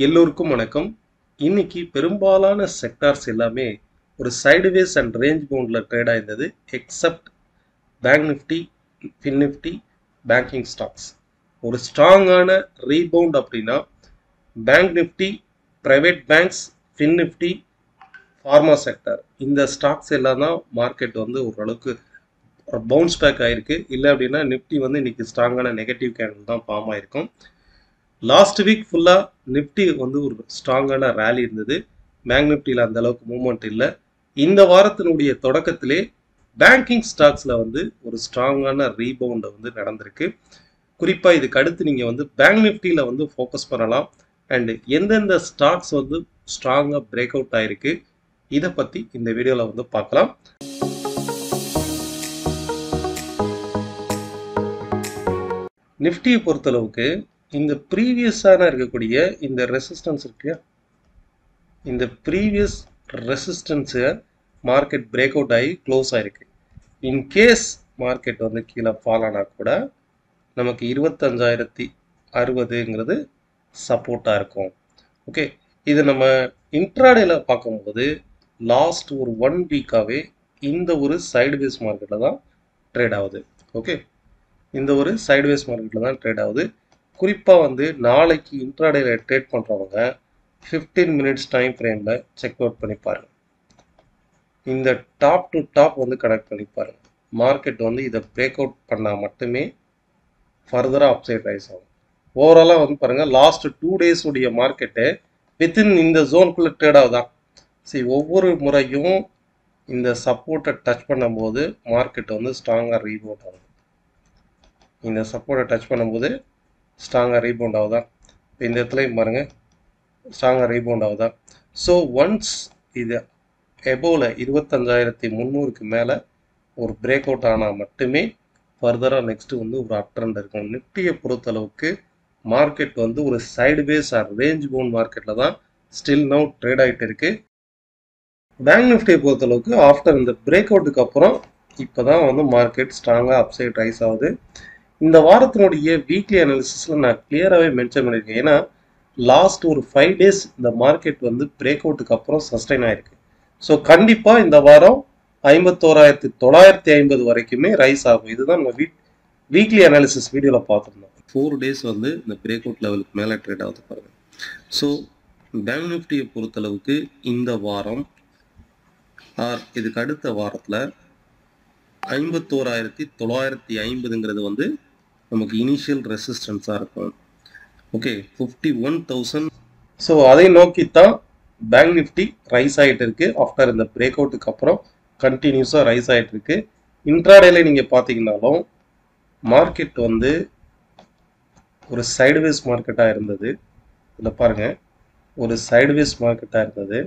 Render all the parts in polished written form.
எல்லோருக்கும் வணக்கம். இன்னைக்கு பெரும்பாலான செக்டார்ஸ் எல்லாமே ஒரு சைடுவேஸ் அண்ட் ரேஞ்ச் பவுண்டில் ட்ரேட் ஆயிருந்தது. Except bank Nifty, fin Nifty, banking stocks. ஒரு ஸ்ட்ராங்கான ரீபவுண்ட் அப்படின்னா bank Nifty, private banks, fin Nifty, pharma sector இந்த ஸ்டாக்ஸ் எல்லாம் தான் மார்க்கெட் வந்து ஓரளவுக்கு பவுன்ஸ் பேக் ஆயிருக்கு. இல்லை அப்படின்னா நிஃப்டி வந்து இன்னைக்கு ஸ்ட்ராங்கான நெகட்டிவ் கேண்டில் தான் ஃபார்ம் ஆயிருக்கும். லாஸ்ட் வீக் ஃபுல்லாக நிஃப்டி வந்து ஒரு ஸ்ட்ராங்கான ரேலி இருந்தது. பேங்க் நிஃப்டியில் அந்த அளவுக்கு மூவ்மெண்ட் இல்லை. இந்த வாரத்தினுடைய தொடக்கத்திலே பேங்கிங் ஸ்டாக்ஸில் வந்து ஒரு ஸ்ட்ராங்கான ரீபவுண்டை வந்து நடந்திருக்கு. குறிப்பாக இதுக்கு அடுத்து நீங்கள் வந்து பேங்க் நிஃப்டியில் வந்து ஃபோக்கஸ் பண்ணலாம். அண்ட் எந்தெந்த ஸ்டாக்ஸ் வந்து ஸ்ட்ராங்காக பிரேக் அவுட் ஆயிருக்கு இதை பற்றி இந்த வீடியோவில் வந்து பார்க்கலாம். நிஃப்டியை பொறுத்தளவுக்கு இந்த ப்ரீவியஸான இருக்கக்கூடிய இந்த ரெசிஸ்டன்ஸ் இருக்கு, இந்த ப்ரீவியஸ் ரெசிஸ்டன்ஸை மார்க்கெட் பிரேக் அவுட் ஆகி க்ளோஸ் ஆகிருக்கு. இன்கேஸ் மார்க்கெட் வந்து கீழே ஃபால் ஆனால் கூட நமக்கு 25,060ங்கிறது சப்போர்ட்டாக இருக்கும். ஓகே, இது நம்ம இன்ட்ராடேல பார்க்கும்போது லாஸ்ட் ஒரு 1 வீக்காகவே இந்த ஒரு சைடுவேஸ் மார்க்கெட்டில் தான் ட்ரேட் ஆகுது. ஓகே, இந்த ஒரு சைடுவேஸ் மார்க்கெட்டில் தான் ட்ரேட் ஆகுது. குறிப்பாக வந்து நாளைக்கு இன்ட்ராடேல ட்ரேட் பண்ணுறவங்க 15 மினிட்ஸ் டைம் ஃப்ரேமில் செக் அவுட் பண்ணி பாருங்கள். இந்த டாப் டு டாப் வந்து கனெக்ட் பண்ணி பாருங்கள். மார்க்கெட் வந்து இதை பிரேக் அவுட் பண்ணால் மட்டுமே ஃபர்தராக அப்சைட் ரைஸ் ஆகும். ஓவராலாக வந்து பாருங்கள், லாஸ்ட் 2 days உடைய மார்க்கெட்டு வித்தின் இந்த ஜோனுக்குள்ளே ட்ரேட் ஆகுதான். சரி, ஒவ்வொரு முறையும் இந்த சப்போர்ட்டை டச் பண்ணும்போது மார்க்கெட் வந்து ஸ்ட்ராங்காக ரீபவுண்ட் ஆகுது. இந்த சப்போர்ட்டை டச் பண்ணும்போது ஸ்ட்ராங்காக ரீபவுண்ட் ஆகுதா. இப்போ இந்த இடத்துலையும் பாருங்கள், ஸ்ட்ராங்காக ரீபவுண்ட் ஆகுதா. ஸோ ஒன்ஸ் இது எபோவில் 25,300க்கு மேலே ஒரு பிரேக் அவுட் ஆனால் மட்டுமே ஃபர்தராக நெக்ஸ்ட்டு வந்து ஒரு அப் ட்ரெண்ட் இருக்கும். நிஃப்டியை பொறுத்தளவுக்கு மார்க்கெட் வந்து ஒரு சைடுவேஸ் ஆர் ரேஞ்ச் பவுண்ட் மார்க்கெட்டில் தான் ஸ்டில் நவ் ட்ரேட் ஆகிட்டு இருக்கு. பேங்க் நிஃப்டியை பொறுத்தளவுக்கு ஆஃப்டர் இந்த பிரேக் அவுட்டுக்கு அப்புறம் இப்போ தான் வந்து மார்க்கெட் ஸ்ட்ராங்காக அப்சைட் ரைஸ் ஆகுது. இந்த வாரத்தினுடைய வீக்லி அனாலிசிஸில் நான் கிளியராகவே மென்ஷன் பண்ணியிருக்கேன். ஏன்னா லாஸ்ட் ஒரு 5 days இந்த மார்க்கெட் வந்து பிரேக் அவுட்டுக்கு அப்புறம் சஸ்டைன் ஆயிருக்கு. ஸோ கண்டிப்பாக இந்த வாரம் 51,950 வரைக்குமே ரைஸ் ஆகும். இதுதான் நம்ம வீக்லி அனாலிசிஸ் வீடியோவில் பார்த்துருந்தோம். 4 days வந்து இந்த பிரேக் அவுட் லெவலுக்கு மேலே ட்ரேட் ஆகுது பாருங்கள். ஸோ பேங்க் நிஃப்டியை பொறுத்தளவுக்கு இந்த வாரம் ஆர் இதுக்கு அடுத்த வாரத்தில் 51,950ங்கிறது வந்து நமக்கு இனிஷியல் ரெசிஸ்டன்ஸாக இருக்கும். ஓகே, 51,000. ஸோ அதை நோக்கித்தான் பேங்க் நிஃப்டி ரைஸ் ஆகிட்டு இருக்கு. ஆஃப்டர் இந்த பிரேக் அவுட்டுக்கு அப்புறம் கண்டினியூஸாக ரைஸ் ஆகிட்டு இருக்கு. இன்ட்ராடேல நீங்கள் பார்த்தீங்கன்னாலும் மார்க்கெட் வந்து ஒரு சைடுவேஸ் மார்க்கெட்டாக இருந்தது. இதில் பாருங்கள், ஒரு சைடுவேஸ் மார்க்கெட்டாக இருந்தது.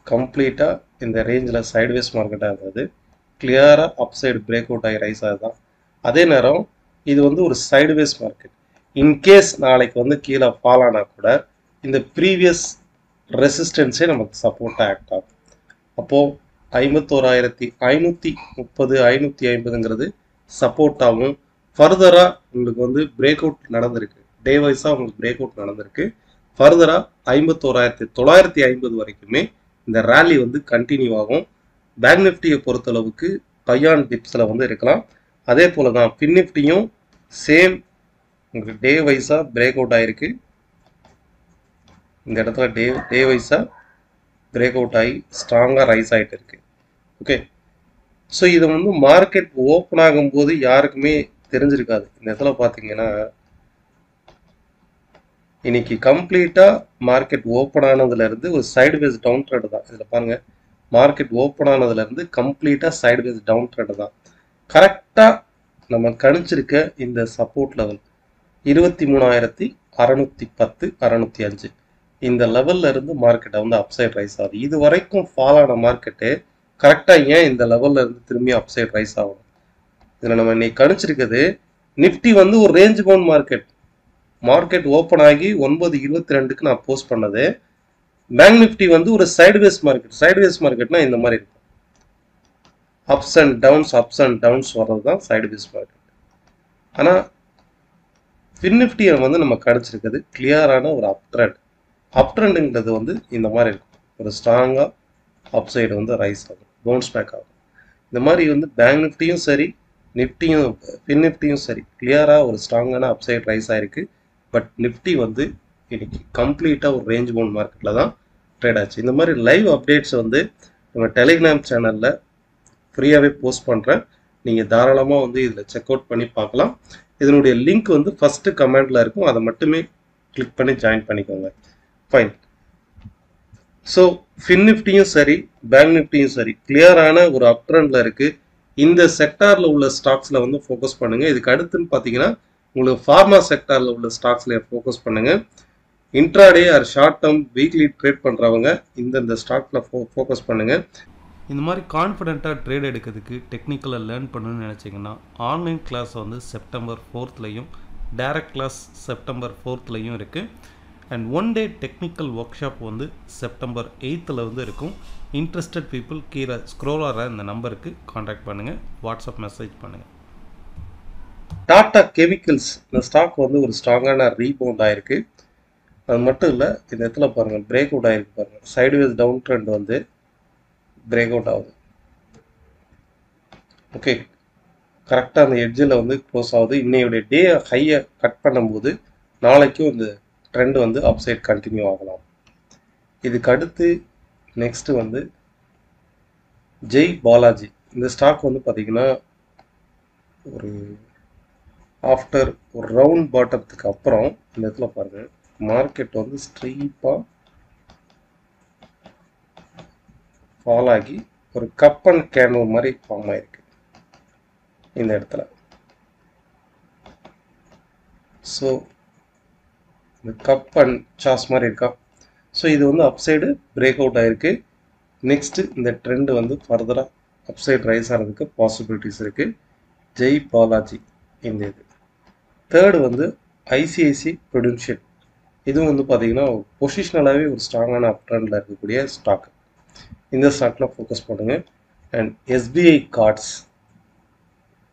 கம்ப்ளீட்டாக இந்த ரேஞ்சில் சைடுவேஸ் மார்க்கெட்டாக இருந்தது. கிளியராக அப்சைடு பிரேக் அவுட் ஆகி ரைஸ் ஆகுதான். அதே நேரம் இது வந்து ஒரு சைடுவேஸ் மார்க்கெட். இன்கேஸ் நாளைக்கு வந்து கீழே ஃபால் ஆனால் கூட இந்த ப்ரீவியஸ் ரெசிஸ்டன்ஸே நமக்கு சப்போர்ட்டாக ஆக்ட் ஆகும். அப்போது 51,530, 550ங்கிறது சப்போர்ட்டாகவும் ஃபர்தராக உங்களுக்கு வந்து பிரேக் அவுட் நடந்திருக்கு. டே வைஸாக உங்களுக்கு பிரேக் அவுட் நடந்திருக்கு. ஃபர்தராக 51,950 வரைக்குமே இந்த ரேலி வந்து கண்டினியூ ஆகும். பேங்க் நிஃப்டியை பொறுத்தளவுக்கு பையான் டிப்ஸில் வந்து இருக்கலாம். அதே போல் தான் ஃபின் நிஃப்டியும் சேம் உங்களுக்கு டே வைஸாக பிரேக் அவுட் ஆகிருக்கு. இந்த இடத்துல டே வைஸாக பிரேக் அவுட் ஆகி ஸ்ட்ராங்காக ரைஸ் ஆகிட்டு இருக்கு. ஓகே, ஸோ இது வந்து மார்க்கெட் ஓப்பன் ஆகும்போது யாருக்குமே தெரிஞ்சிருக்காது. இந்த இடத்துல பார்த்தீங்கன்னா இன்னைக்கு கம்ப்ளீட்டாக மார்க்கெட் ஓப்பன் ஆனதுலேருந்து ஒரு சைடுவேஸ் டவுன் ட்ரெண்ட் தான். இதில் பாருங்கள், மார்க்கெட் ஓப்பன் ஆனதுலேருந்து கம்ப்ளீட்டாக சைடுவேஸ் டவுன் ட்ரெண்ட் தான். கரெக்டாக நம்ம கணிச்சிருக்க இந்த சப்போர்ட் லெவல் 23,610, 605 இந்த லெவலில் இருந்து மார்க்கெட்டை வந்து அப்சைட் ரைஸ் ஆகுது. இது வரைக்கும் ஃபால் ஆன மார்க்கெட்டு கரெக்டாக ஏன் இந்த லெவலில் இருந்து திரும்பி அப்சைட் ரைஸ் ஆகணும்? இதில் நம்ம இன்னைக்கு கணிச்சிருக்கிறது நிஃப்டி வந்து ஒரு ரேஞ்ச் பவுண்ட் மார்க்கெட் ஓப்பன் ஆகி 9:22க்கு நான் போஸ்ட் பண்ணது. பேங்க் நிஃப்டி வந்து ஒரு சைடுவேஸ் மார்க்கெட்னா இந்த மாதிரி இருக்கும். அப்ஸ் அண்ட் டவுன்ஸ் வர்றது தான் சைடுவேஸ் மார்க்கெட். ஆனால் ஃபின் நிஃப்டியை வந்து நம்ம கணிச்சிருக்கிறது கிளியரான ஒரு அப் ட்ரெண்ட். அப் ட்ரெண்டுங்கிறது வந்து இந்த மாதிரி இருக்கும். ஒரு ஸ்ட்ராங்காக அப் சைடு வந்து ரைஸ் ஆகும், பவுன்ஸ் பேக் ஆகும். இந்த மாதிரி வந்து பேங்க் நிஃப்டியும் சரி, நிஃப்டியும் ஃபின் நிஃப்டியும் சரி கிளியராக ஒரு ஸ்ட்ராங்கான அப் சைடு ரைஸ் ஆயிருக்கு. பட் நிஃப்டி வந்து இன்னைக்கு கம்ப்ளீட்டாக ஒரு ரேஞ்ச் பவுண்ட் மார்க்கெட்டில் தான் ட்ரேட் ஆச்சு. இந்த மாதிரி லைவ் அப்டேட்ஸ் வந்து நம்ம டெலிகிராம் சேனலில் ஃப்ரீயாகவே போஸ்ட் பண்ணுறேன். நீங்கள் தாராளமாக வந்து இதில் செக் அவுட் பண்ணி பார்க்கலாம். இதனுடைய லிங்க் வந்து ஃபஸ்ட்டு கமெண்டில் இருக்கும், அதை மட்டுமே கிளிக் பண்ணி ஜாயின் பண்ணிக்கோங்க. ஃபைன். ஸோ ஃபின் நிஃப்டியும் சரி, பேங்க் நிஃப்டியும் சரி கிளியரான ஒரு அப் ட்ரெண்டில் இருக்குது. இந்த செக்டாரில் உள்ள ஸ்டாக்ஸில் வந்து ஃபோக்கஸ் பண்ணுங்கள். இதுக்கு அடுத்துன்னு பார்த்தீங்கன்னா உங்களுக்கு ஃபார்மா செக்டாரில் உள்ள ஸ்டாக்ஸில் ஃபோக்கஸ் பண்ணுங்கள். Intraday or short term weekly trade பண்ணுறவங்க இந்தந்த ஸ்டாக்ஸில் ஃபோக்கஸ் பண்ணுங்கள். இந்த மாதிரி கான்ஃபிடென்ட்டாக ட்ரேட் எடுக்கிறதுக்கு டெக்னிக்கலாக லேர்ன் பண்ணணும்னு நினச்சிங்கன்னா ஆன்லைன் கிளாஸ் வந்து September 4th direct class September 4th இருக்குது. And 1 day technical workshop வந்து செப்டம்பர் 8th வந்து இருக்கும். இன்ட்ரெஸ்டட் பீப்புள் கீழே ஸ்க்ரோல் ஆகிற இந்த நம்பருக்கு காண்டாக்ட் பண்ணுங்கள், வாட்ஸ்அப் மெசேஜ் பண்ணுங்கள். டாடா கெமிக்கல்ஸ் இந்த ஸ்டாக் வந்து ஒரு ஸ்ட்ராங்கான ரீபவுண்ட் ஆயிருக்கு. அது மட்டும் இல்லை, இந்த இடத்துல பாருங்கள் பிரேக் அவுட் ஆகிருக்கு. பாருங்கள் சைட்வேஸ் டவுன் ட்ரெண்ட் வந்து பிரேக் அவுட் ஆகுது. ஓகே, கரெக்டாக அந்த எட்ஜில் வந்து க்ளோஸ் ஆகுது. இன்னையுடைய டே ஹையை கட் பண்ணும்போது நாளைக்கும் இந்த ட்ரெண்ட் வந்து அப் சைட் கண்டினியூ ஆகலாம். இதுக்கு அடுத்து நெக்ஸ்ட்டு வந்து ஜெய் பாலாஜி இந்த ஸ்டாக் வந்து பார்த்திங்கன்னா ஒரு ஆஃப்டர் ஒரு ரவுண்ட் பாட்டத்துக்கு அப்புறம் இந்த இடத்துல பாருங்கள் மார்க்கெட் வந்து ஸ்ட்ரீப்பாக ஃபால் ஆகி ஒரு கப் அண்ட் கேண்டில் மாதிரி ஃபார்ம் ஆயிருக்கு இந்த இடத்துல. ஸோ இந்த கப் அண்ட் சாஸ் மாதிரி இருக்கா. ஸோ இது வந்து அப்சைடு பிரேக் அவுட் ஆகிருக்கு. நெக்ஸ்ட்டு இந்த ட்ரெண்டு வந்து ஃபர்தராக அப்சைட் ரைஸ் ஆகிறதுக்கு பாசிபிலிட்டிஸ் இருக்குது. ஜெய் பாலாஜி இந்த இது. தேர்டு வந்து ஐசிஐசி ப்ரூடென்ஷியல். இதுவும் வந்து பார்த்திங்கன்னா பொசிஷனலாகவே ஒரு ஸ்ட்ராங்கான அப் ட்ரெண்டில் இருக்கக்கூடிய ஸ்டாக். இந்த ஸ்டாக்கில் ஃபோக்கஸ் பண்ணுங்கள். அண்ட் எஸ்பிஐ கார்ட்ஸ்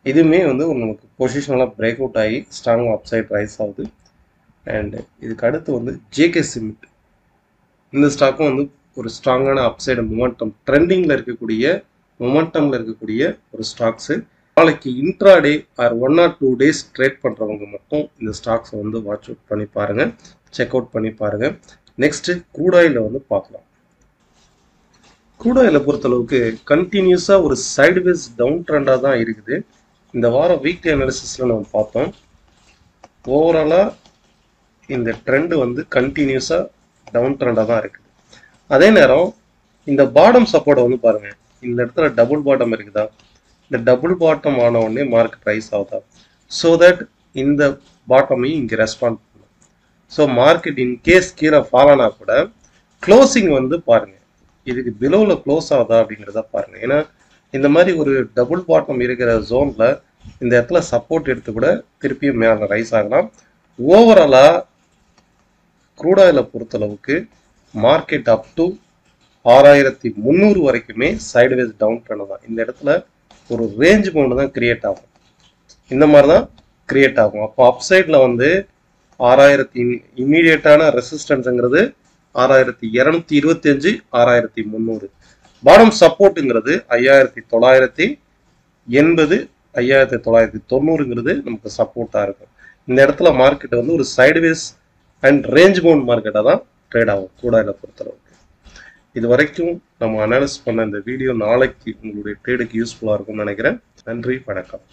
இதுவுமே வந்து நமக்கு பொசிஷனலாக பிரேக் அவுட் ஆகி ஸ்ட்ராங்காக அப்சைட் ரைஸ் ஆகுது. அண்ட் இதுக்கு அடுத்து வந்து ஜேகே சிமெண்ட் இந்த ஸ்டாக்கும் வந்து ஒரு ஸ்ட்ராங்கான அப்சைடு மொமெண்டம் ட்ரெண்டிங்கில் இருக்கக்கூடிய ஒரு ஸ்டாக்ஸு. நாளைக்கு intraday or 1 or 2 days trade பண்ணுறவங்க மட்டும் இந்த ஸ்டாக்ஸை வந்து வாட்ச் அவுட் பண்ணி பாருங்கள், செக் அவுட் பண்ணி பாருங்கள். நெக்ஸ்ட்டு க்ரூட் ஆயிலை வந்து பார்க்கலாம். க்ரூட் ஆயிலை பொறுத்தளவுக்கு கண்டினியூஸாக ஒரு சைடுவேஸ் டவுன் ட்ரெண்டாக தான் இருக்குது. இந்த வாரம் வீக்லி அனாலிசிஸில் நம்ம பார்த்தோம். ஓவராலாக இந்த ட்ரெண்டு வந்து கண்டினியூஸாக டவுன் ட்ரெண்டாக தான் இருக்குது. அதே நேரம் இந்த பாட்டம் சப்போர்ட்டை வந்து பாருங்கள், இந்த இடத்துல டபுள் பாட்டம் இருக்குதா, இந்த டபுள் பாட்டம் ஆன உடனே மார்க்கெட் ரைஸ் ஆகுதா, ஸோ தட் இந்த பாட்டமையும் இங்கே ரெஸ்பாண்ட் பண்ணும். ஸோ மார்க்கெட் இன்கேஸ் கீழே ஃபால் ஆனால் கூட க்ளோசிங் வந்து பாருங்கள் இதுக்கு பிலோவில் க்ளோஸ் ஆகுதா அப்படிங்கிறத பாருங்கள். ஏன்னா இந்த மாதிரி ஒரு டபுள் பாட்டம் இருக்கிற ஜோனில் இந்த இடத்துல சப்போர்ட் எடுத்து கூட திருப்பியும் மேலே ரைஸ் ஆகலாம். ஓவராலாக க்ரூட் ஆயிலை பொறுத்தளவுக்கு மார்க்கெட் அப் டு 6300 வரைக்குமே சைடுவேஸ் டவுன் ட்ரெண்ட் தான். இந்த இடத்துல ஒரு ரேஞ்ச் பவுண்ட் தான் கிரியேட் ஆகும், இந்த மாதிரி தான் கிரியேட் ஆகும். அப்போ அப் சைடில் வந்து 6000 இம்மீடியட்டான ரெசிஸ்டன்ஸுங்கிறது 6225 6300. பாட்டம் சப்போர்ட்டுங்கிறது 5980 5990ங்கிறது நமக்கு சப்போர்ட்டாக இருக்கும். இந்த இடத்துல மார்க்கெட் வந்து ஒரு சைடுவேஸ் அண்ட் ரேஞ்ச் பவுண்ட் மார்க்கெட்டாக தான் ட்ரேட் ஆகும் க்ரூட் ஆயிலை பொறுத்தளவுக்கு. இது வரைக்கும் நம்ம அனாலிசிஸ் பண்ண இந்த வீடியோ நாளைக்கு உங்களுடைய ட்ரேடுக்கு யூஸ்ஃபுல்லாக இருக்கும்னு நினைக்கிறேன். நன்றி, வணக்கம்.